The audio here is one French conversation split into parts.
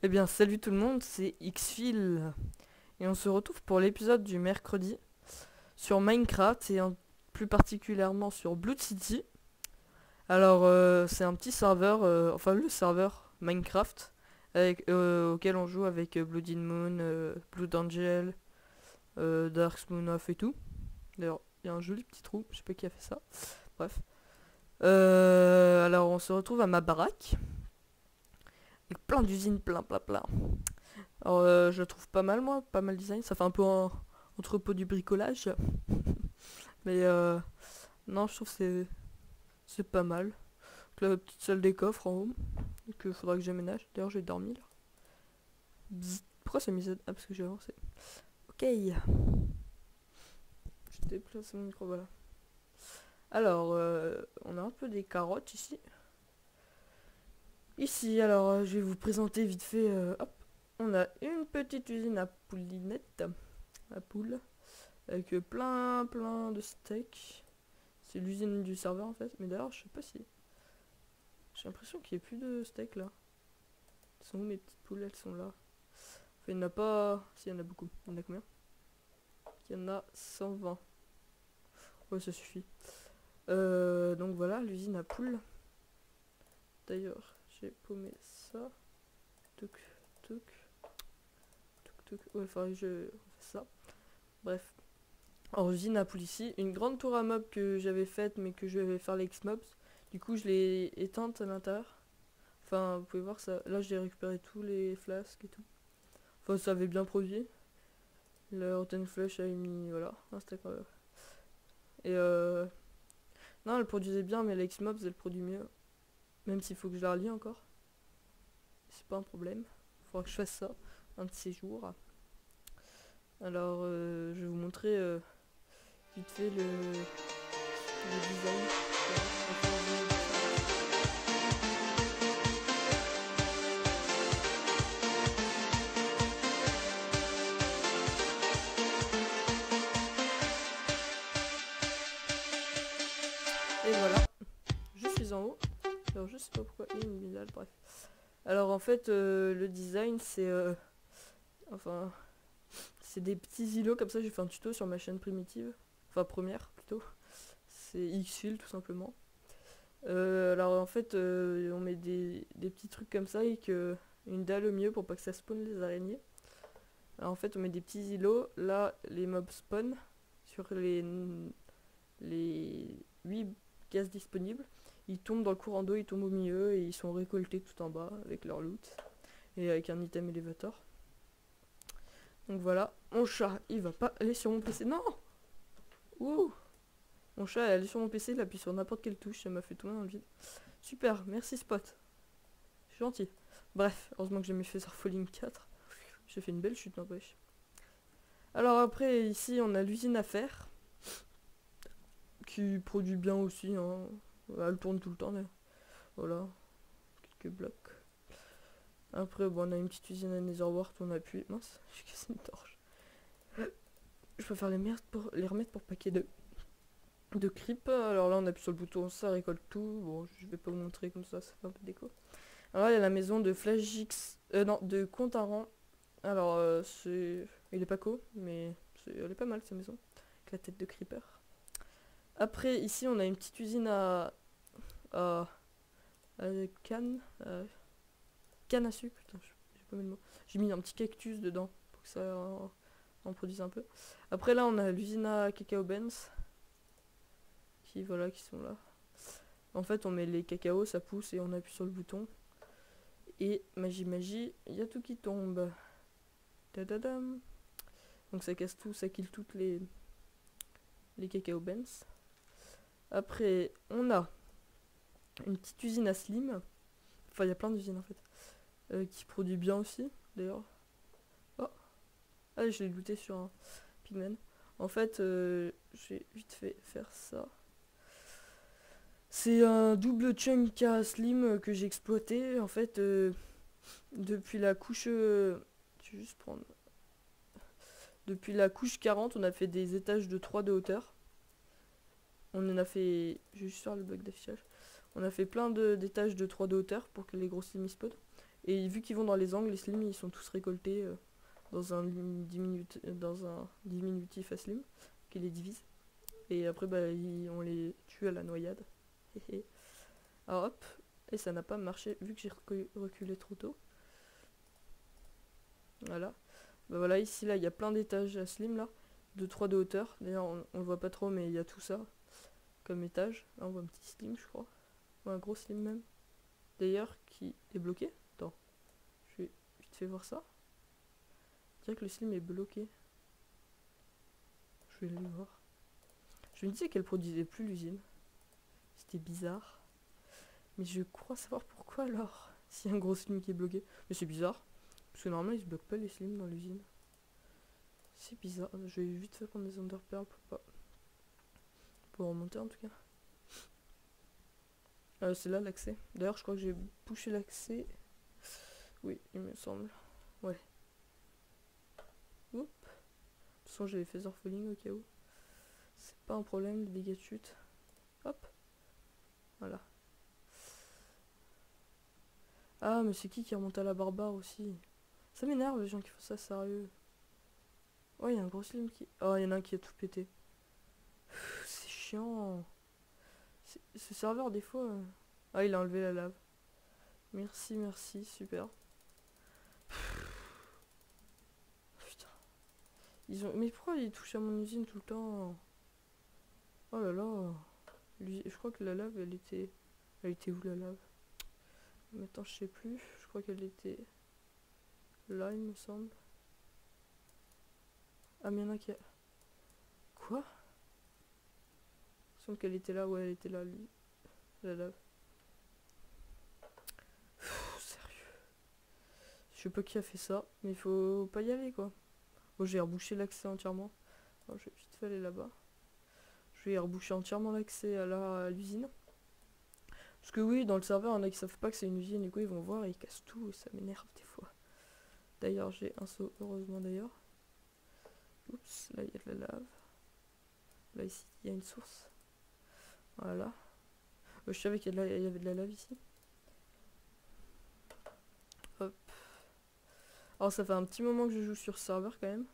Eh bien, salut tout le monde, c'est Xfil. Et on se retrouve pour l'épisode du mercredi sur Minecraft et plus particulièrement sur Blood City. Alors, c'est un petit serveur, enfin le serveur Minecraft auquel on joue avec Blood in Moon, Blood Angel, Dark Moon Off et tout. D'ailleurs, il y a un joli petit trou, je sais pas qui a fait ça. Bref. Alors, on se retrouve à ma baraque avec plein d'usines, plein. Alors, je la trouve pas mal, moi, pas mal design. Ça fait un peu un entrepôt du bricolage. Mais non, je trouve que c'est pas mal. Donc, la petite salle des coffres en haut. Que faudra que j'aménage. D'ailleurs, j'ai dormi là. Bzzz. Pourquoi ça mise? Ah, parce que j'ai avancé. Ok. Je déplace mon micro, voilà. Alors, on a un peu des carottes ici. Ici, alors, je vais vous présenter vite fait. Hop. On a une petite usine à poulinette. À poule. Avec plein de steaks. C'est l'usine du serveur en fait. Mais d'ailleurs, je sais pas si. J'ai l'impression qu'il n'y a plus de steaks là. Elles sont où mes petites poules? Elles sont là. Enfin, il n'y en a pas. Si, il y en a beaucoup. Il y en a combien? Il y en a 120. Ouais, ça suffit. Donc voilà, l'usine à poules. D'ailleurs, j'ai paumé ça. Toc, toc. Toc. Ouais, il faudrait que je fasse ça. Bref. Alors, usine à poules ici. Une grande tour à mobs que j'avais faite, mais que je vais faire les X-mobs. Du coup, je l'ai éteinte à l'intérieur. Enfin, vous pouvez voir ça. Là, j'ai récupéré tous les flasques et tout. Enfin, ça avait bien produit. Le Rotten Flush a mis, voilà, un stack. Et non, elle produisait bien, mais la X-Mobs, elle produit mieux. Même s'il faut que je la relie encore. C'est pas un problème. Faudra que je fasse ça un de ces jours. Alors, je vais vous montrer vite fait le design. Et voilà, je suis en haut. Alors je sais pas pourquoi il y a une bidale, bref. Alors en fait le design c'est enfin c'est des petits îlots comme ça. J'ai fait un tuto sur ma chaîne primitive, enfin première plutôt. C'est Xfil tout simplement. Alors en fait on met des petits trucs comme ça et une dalle au milieu pour pas que ça spawn les araignées. Alors en fait on met des petits îlots. Là les mobs spawn sur les 8 gaz disponibles. Ils tombent dans le courant d'eau, ils tombent au milieu et ils sont récoltés tout en bas avec leur loot et avec un item elevator. Donc voilà, mon chat il va pas aller sur mon PC. Non. Ouh. Mon chat est allé sur mon PC, il appuie sur n'importe quelle touche, ça m'a fait tomber dans le vide. Super, merci Spot. C'est gentil. Bref, heureusement que j'ai mis Feather Falling 4. J'ai fait une belle chute n'empêche. Alors après ici on a l'usine à fer qui produit bien aussi, hein. Elle tourne tout le temps là. Voilà, quelques blocs. Après, bon, on a une petite usine à Netherwart, on appuie. Mince, j'ai cassé une torche. Je préfère les remettre pour paquet de creep. Alors là, on appuie sur le bouton, ça récolte tout. Bon, je vais pas vous montrer comme ça fait un peu de déco. Alors là, il y a la maison de FlashX. Non, de Contaran. Alors, il est pas co, mais elle est pas mal, sa maison. Avec la tête de creeper. Après, ici, on a une petite usine à canne. Canne à sucre, putain, j'ai pas mis le mot. J'ai mis un petit cactus dedans pour que ça en produise un peu. Après là on a l'usine à cacao Benz qui sont là. En fait on met les cacaos, ça pousse et on appuie sur le bouton. Et magie, il y a tout qui tombe. Tadadam. Donc ça casse tout, ça kill toutes les cacao Benz. Après on a une petite usine à slim. Enfin il y a plein d'usines en fait. Qui produit bien aussi d'ailleurs. Oh, ah, je l'ai looté sur un pigman. En fait, j'ai vite fait faire ça. C'est un double chunk à slim que j'ai exploité. En fait, depuis la couche. Je vais juste prendre. Depuis la couche 40, on a fait des étages de 3 de hauteur. On en a fait. Je vais juste faire le bug d'affichage. On a fait plein d'étages de 3 de hauteur pour que les gros slims spawnent. Et vu qu'ils vont dans les angles, les slims ils sont tous récoltés dans un diminutif à slim qui les divise. Et après bah, on les tue à la noyade. Alors hop, et ça n'a pas marché vu que j'ai reculé trop tôt. Voilà. Bah voilà, ici là il y a plein d'étages à slim là, de 3 de hauteur. D'ailleurs on le voit pas trop mais il y a tout ça comme étage. Là on voit un petit slim je crois. Ou un gros slim même. D'ailleurs qui est bloqué. Attends, je vais vite fait voir ça. Je dirais que le slim est bloqué. Je vais aller voir. Je me disais qu'elle produisait plus l'usine. C'était bizarre. Mais je crois savoir pourquoi alors. S'il y a un gros slim qui est bloqué. Mais c'est bizarre. Parce que normalement ils se bloquent pas les slims dans l'usine. C'est bizarre. Je vais vite fait prendre des underpearls pour remonter en tout cas. C'est là l'accès. D'ailleurs je crois que j'ai bouché l'accès. Oui, il me semble. Ouais. Oups. De toute façon j'avais fait orpheling au cas où. C'est pas un problème, les dégâts de chute. Hop. Voilà. Ah mais c'est qui remonte à la barbare aussi? Ça m'énerve les gens qui font ça sérieux. Oh il y a un gros slim qui... Oh il y en a un qui a tout pété. C'est chiant. Ce serveur des fois... Ah il a enlevé la lave. Merci, merci, super. Putain. Ils ont... Mais pourquoi ils touchent à mon usine tout le temps? Oh là là. Je crois que la lave elle était... Elle était où la lave? Maintenant je sais plus. Je crois qu'elle était... Là il me semble. Ah mais il y en a qui a... Quoi? Il me semble qu'elle était là, ouais elle était là lui. La lave. Sérieux. Je sais pas qui a fait ça, mais il faut pas y aller quoi. Bon j'ai rebouché l'accès entièrement. Alors, je vais vite fait aller là-bas. Je vais reboucher entièrement l'accès à l'usine. Parce que oui, dans le serveur, il y en a qui savent pas que c'est une usine et quoi ils vont voir et ils cassent tout et ça m'énerve des fois. D'ailleurs j'ai un seau, heureusement d'ailleurs. Oups, là il y a de la lave. Là ici il y a une source. Voilà. Je savais qu'il y avait de la lave ici. Hop. Alors ça fait un petit moment que je joue sur ce serveur quand même.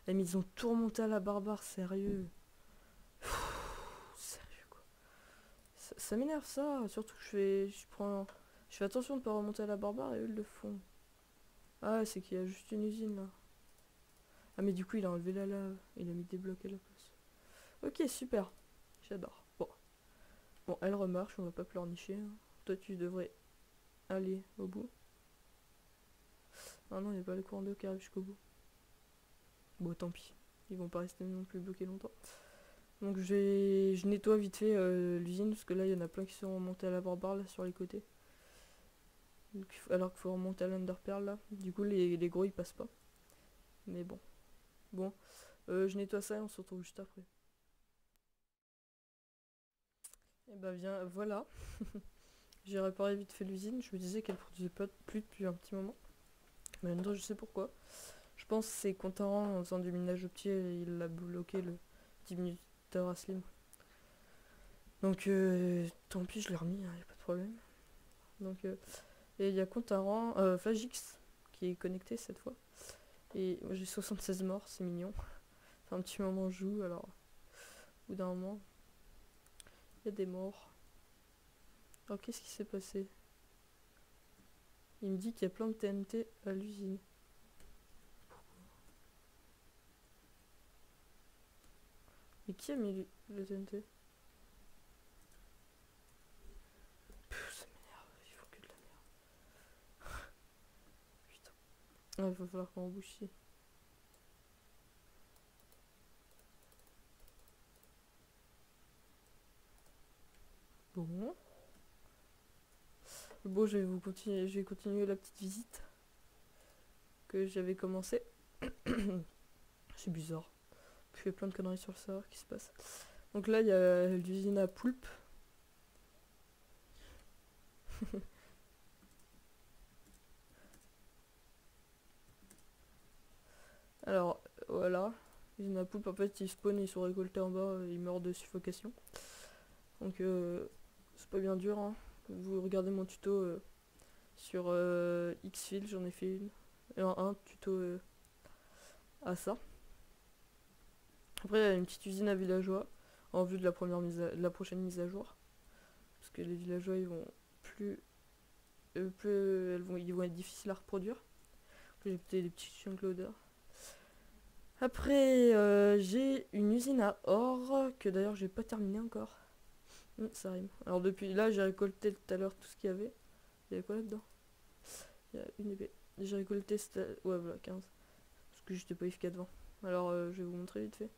Mais ils ont tout remonté à la barbare, sérieux. Sérieux quoi. Ça m'énerve ça, surtout que je fais attention de pas remonter à la barbare et eux ils le font. Ah c'est qu'il y a juste une usine là. Ah mais du coup il a enlevé la lave, il a mis des blocs à la place. Ok super, j'adore. Bon elle remarche, on va pas pleurnicher. Hein. Toi tu devrais aller au bout. Ah non il n'y a pas le courant d'eau qui arrive jusqu'au bout. Bon tant pis, ils vont pas rester non plus bloqués longtemps. Donc je nettoie vite fait l'usine parce que là il y en a plein qui sont remontés à la barbare là sur les côtés. Donc, alors qu'il faut remonter à l'underpearl là. Du coup les gros ils passent pas. Mais bon. Bon. Je nettoie ça et on se retrouve juste après. Et bah viens, voilà. J'ai réparé vite fait l'usine. Je me disais qu'elle produisait pas plus depuis un petit moment. Mais maintenant je sais pourquoi. Je pense que c'est Contaran en faisant du minage au pied, il a bloqué le 10 minutes à slim. Donc tant pis je l'ai remis, y a pas de problème. Donc et il y a Contaran, Flagix qui est connecté cette fois. Et moi j'ai 76 morts, c'est mignon. Enfin, un petit moment je joue alors au bout d'un moment il y a des morts. Alors qu'est-ce qui s'est passé? Il me dit qu'il y a plein de TNT à l'usine. Mais qui a mis le TNT? Ça m'énerve, il faut que de la merde. Putain. Ah, il va falloir qu'on bouge ici. Bon. Bon, je vais continuer la petite visite que j'avais commencé. C'est bizarre. Je fais plein de conneries sur le serveur qui se passe. Donc là, il y a l'usine à poulpe. Alors, voilà. L'usine à poulpe, en fait, ils spawnent, ils sont récoltés en bas, ils meurent de suffocation. Donc, c'est pas bien dur, hein. Vous regardez mon tuto Sur Xfil, j'en ai fait une. Un tuto à ça. Après, il y a une petite usine à villageois en vue de la prochaine mise à jour. Parce que les villageois, ils vont ils vont être difficiles à reproduire. J'ai peut-être des petits chunk loaders. Après, j'ai une usine à or que d'ailleurs j'ai pas terminé encore. Ça rime. Alors depuis là, j'ai récolté tout à l'heure tout ce qu'il y avait. Il y avait quoi là-dedans? Il y a une épée. J'ai récolté ouais voilà 15. Parce que j'étais pas efficace devant. Alors je vais vous montrer vite fait.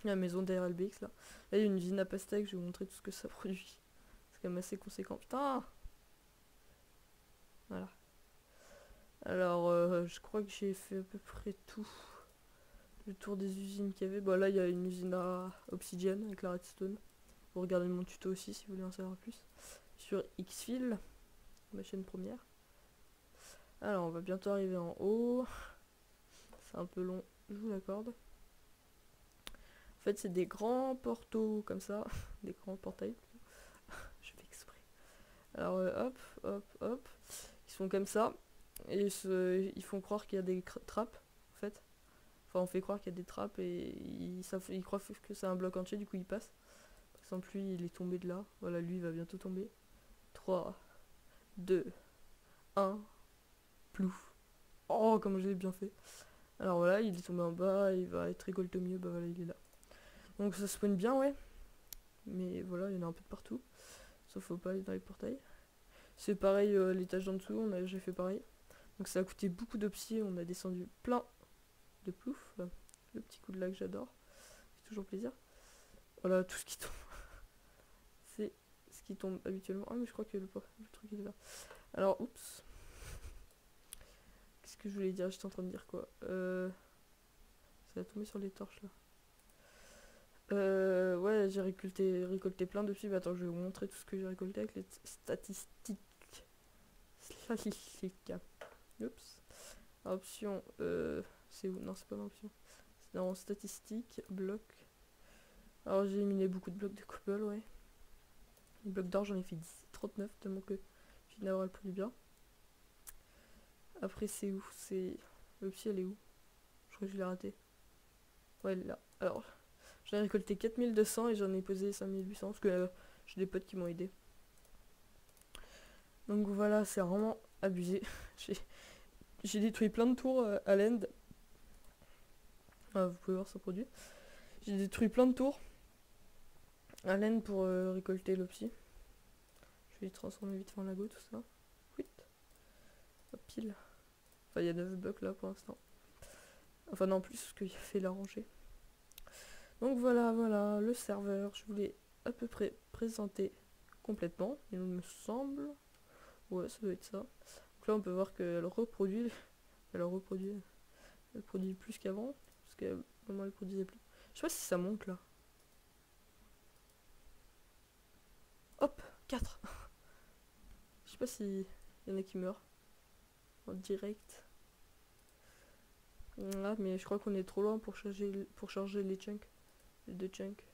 La maison derrière LBX là. Là il y a une usine à pastèques, je vais vous montrer tout ce que ça produit. C'est quand même assez conséquent. Putain. Voilà. Alors je crois que j'ai fait à peu près tout. Le tour des usines qu'il y avait. Bah là il y a une usine à obsidienne avec la redstone. Vous regardez mon tuto aussi si vous voulez en savoir plus. Sur Xfil, ma chaîne première. Alors on va bientôt arriver en haut. C'est un peu long, je vous l'accorde. En fait c'est des grands portaux comme ça. Des grands portails. Je fais exprès. Alors hop, hop, hop. Ils sont comme ça. Et ils font croire qu'il y a des trappes en fait. Enfin on fait croire qu'il y a des trappes et ils croient que c'est un bloc entier, du coup ils passent. Par exemple lui il est tombé de là. Voilà, lui il va bientôt tomber. 3, 2, 1. Plouf. Oh comme je l'ai bien fait. Alors voilà, il est tombé en bas, il va être récolté au milieu, bah voilà il est là. Donc ça spawn bien ouais. Mais voilà, il y en a un peu de partout. Sauf faut pas aller dans les portails. C'est pareil l'étage d'en dessous, j'ai fait pareil. Donc ça a coûté beaucoup d'opsi, on a descendu plein de plouf. Le petit coup de là que j'adore. C'est toujours plaisir. Voilà tout ce qui tombe. C'est ce qui tombe habituellement. Ah mais je crois que le truc il est là. Alors oups. Qu'est-ce que je voulais dire? J'étais en train de dire quoi? Ça a tombé sur les torches là. Ouais, j'ai récolté plein de psi. Bah, attends, je vais vous montrer tout ce que j'ai récolté avec les statistiques. Oups. Option, c'est où? Non, c'est pas dans option. C'est dans statistiques, bloc. Alors, j'ai éliminé beaucoup de blocs de cobble, ouais. Les blocs d'or, j'en ai fait 39, tellement que je viens d'avoir le produit bien. Après, c'est où? C'est. L'option, elle est où? Je crois que je l'ai raté. Ouais, elle est là. Alors, j'en ai récolté 4200 et j'en ai posé 5800 parce que j'ai des potes qui m'ont aidé. Donc voilà, c'est vraiment abusé. J'ai détruit plein de tours à l'end. Ah, vous pouvez voir ce produit. J'ai détruit plein de tours à l'end pour récolter l'opsi. Je vais les transformer vite fait en lago, tout ça. Oui. Hop, pile. Enfin, il y a 9 bugs là pour l'instant. Enfin, non, plus, parce qu'il a fait la rangée. Donc voilà, voilà, le serveur. Je voulais à peu près présenter complètement, il me semble. Ouais, ça doit être ça. Donc là, on peut voir qu'elle reproduit. Elle produit plus qu'avant. Parce qu'à un moment, elle produisait plus. Je sais pas si ça monte là. Hop, 4. Je sais pas si y en a qui meurent en direct. Ah, mais je crois qu'on est trop loin pour charger les chunks. Les 2 chunks.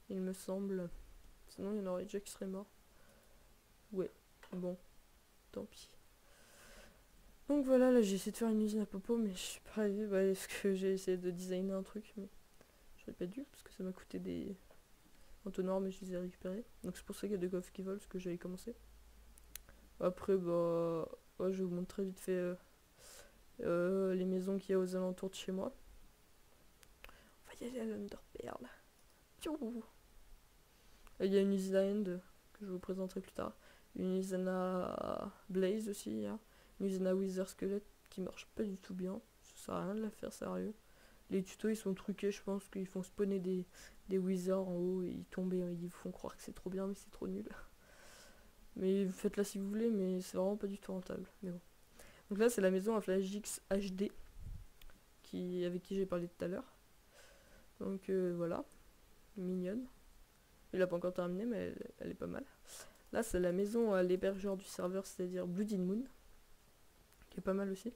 Il me semble. Sinon, il y en aurait déjà qui seraient morts. Ouais, bon, tant pis. Donc voilà, là j'ai essayé de faire une usine à popo, mais je suis pas arrivé parce que j'ai essayé de designer un truc, mais j'aurais pas dû parce que ça m'a coûté des entonnoirs, mais je les ai récupérés. Donc c'est pour ça qu'il y a deux coffres qui volent, ce que j'avais commencé. Après, bah, ouais, je vais vous montrer vite fait les maisons qu'il y a aux alentours de chez moi. On va y aller à l'Underpearl. Il y a une usine à End que je vous présenterai plus tard. Une usine à Blaze aussi, hein. Une usine à Wither Skelette qui marche pas du tout bien. Ça sert à rien de la faire sérieux. Les tutos ils sont truqués, je pense qu'ils font spawner des Wizards en haut et ils tombent et ils vous font croire que c'est trop bien mais c'est trop nul. Mais faites-la si vous voulez, mais c'est vraiment pas du tout rentable. Mais bon. Donc là c'est la maison à FlashX HD avec qui j'ai parlé tout à l'heure. Donc voilà, mignonne. Il a pas encore terminé mais elle est pas mal. Là c'est la maison à l'hébergeur du serveur, c'est-à-dire Bloody Moon, qui est pas mal aussi.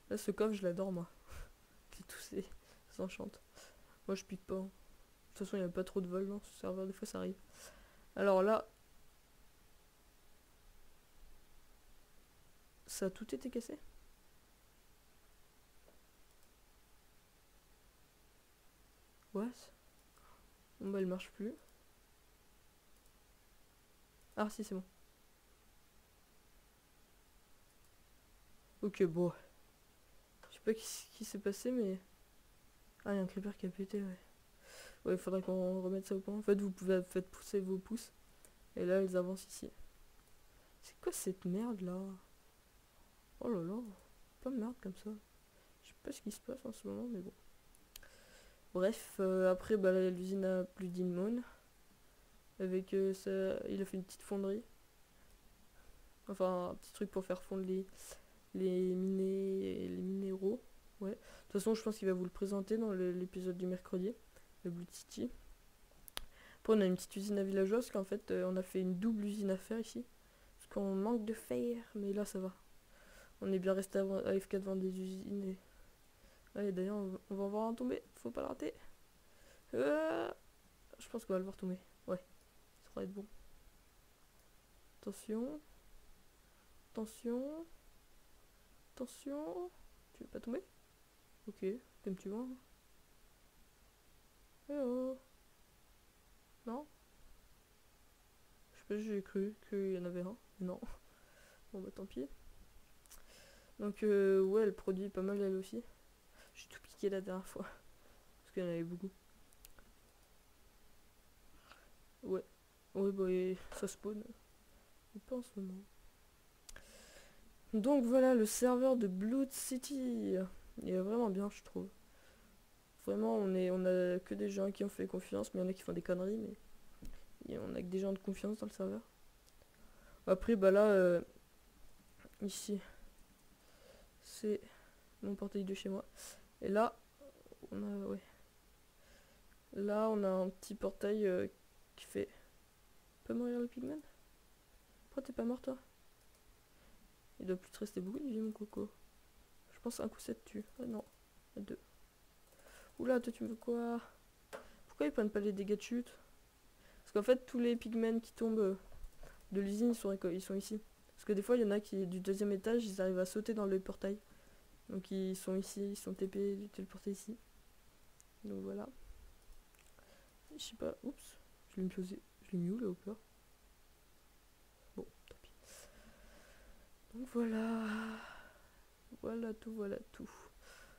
Là ce coffre je l'adore moi. Tous ces s'enchantent. Moi je pique pas. De toute façon il n'y a pas trop de vol dans ce serveur, des fois ça arrive. Alors là, Ça a tout été cassé. What? Bon bah elle marche plus. Ah si c'est bon. Ok bon. Je sais pas qui s'est passé mais... Ah il y a un creeper qui a pété ouais. Ouais il faudrait qu'on remette ça au point. En fait vous pouvez faire pousser vos pouces. Et là ils avancent ici. C'est quoi cette merde là? Oh là là. Pas de merde comme ça. Je sais pas ce qui se passe en ce moment mais bon. Bref, après bah l'usine a plus d'Inmone. Avec ça, il a fait une petite fonderie. Enfin un petit truc pour faire fondre les minéraux. Ouais. De toute façon je pense qu'il va vous le présenter dans l'épisode du mercredi. Le Blood City. Après on a une petite usine à villageois parce qu'en fait on a fait une double usine à fer ici. Parce qu'on manque de fer, mais là ça va. On est bien resté à AFK devant des usines et... Ouais d'ailleurs on va en voir un tomber, faut pas le rater. Je pense qu'on va le voir tomber. Ouais, ça va être bon. Attention. Attention. Attention. Tu veux pas tomber? Ok, comme tu vois. Eh oh. Non? Je sais pas, j'ai cru qu'il y en avait un. Mais non. Bon bah tant pis. Donc ouais, elle produit pas mal elle aussi. J'ai tout piqué la dernière fois. Parce qu'il y en avait beaucoup. Ouais. Ouais bah et ça spawn. Mais pas en ce moment. Donc voilà le serveur de Blood City. Il est vraiment bien je trouve. Vraiment on a que des gens qui ont fait confiance, mais il y en a qui font des conneries, mais on a que des gens de confiance dans le serveur. Après bah là ici c'est mon portail de chez moi. Et là on a ouais. Là on a un petit portail qui fait. Pas mourir le pigman? Pourquoi t'es pas mort toi? Il doit plus te rester beaucoup de vie mon coco. Je pense un coup ça te tue. Ah non, à deux. Oula toi tu me veux quoi? Pourquoi ils prennent pas les dégâts de chute? Parce qu'en fait tous les pigmen qui tombent de l'usine ils sont ici. Parce que des fois il y en a qui du deuxième étage ils arrivent à sauter dans le portail. Donc ils sont ici, ils sont TP, téléportés ici. Donc voilà. Je sais pas, oups, je l'ai posé. Je l'ai mis où là au peur? Bon, tant pis. Donc voilà. Voilà tout, voilà tout.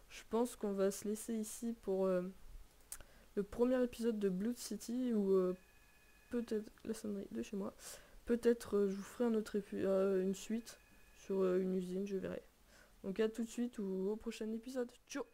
Je pense qu'on va se laisser ici pour le premier épisode de Blood City ou peut-être la sonnerie de chez moi. Peut-être je vous ferai un autre une suite sur une usine, je verrai. Donc à tout de suite ou au prochain épisode. Ciao!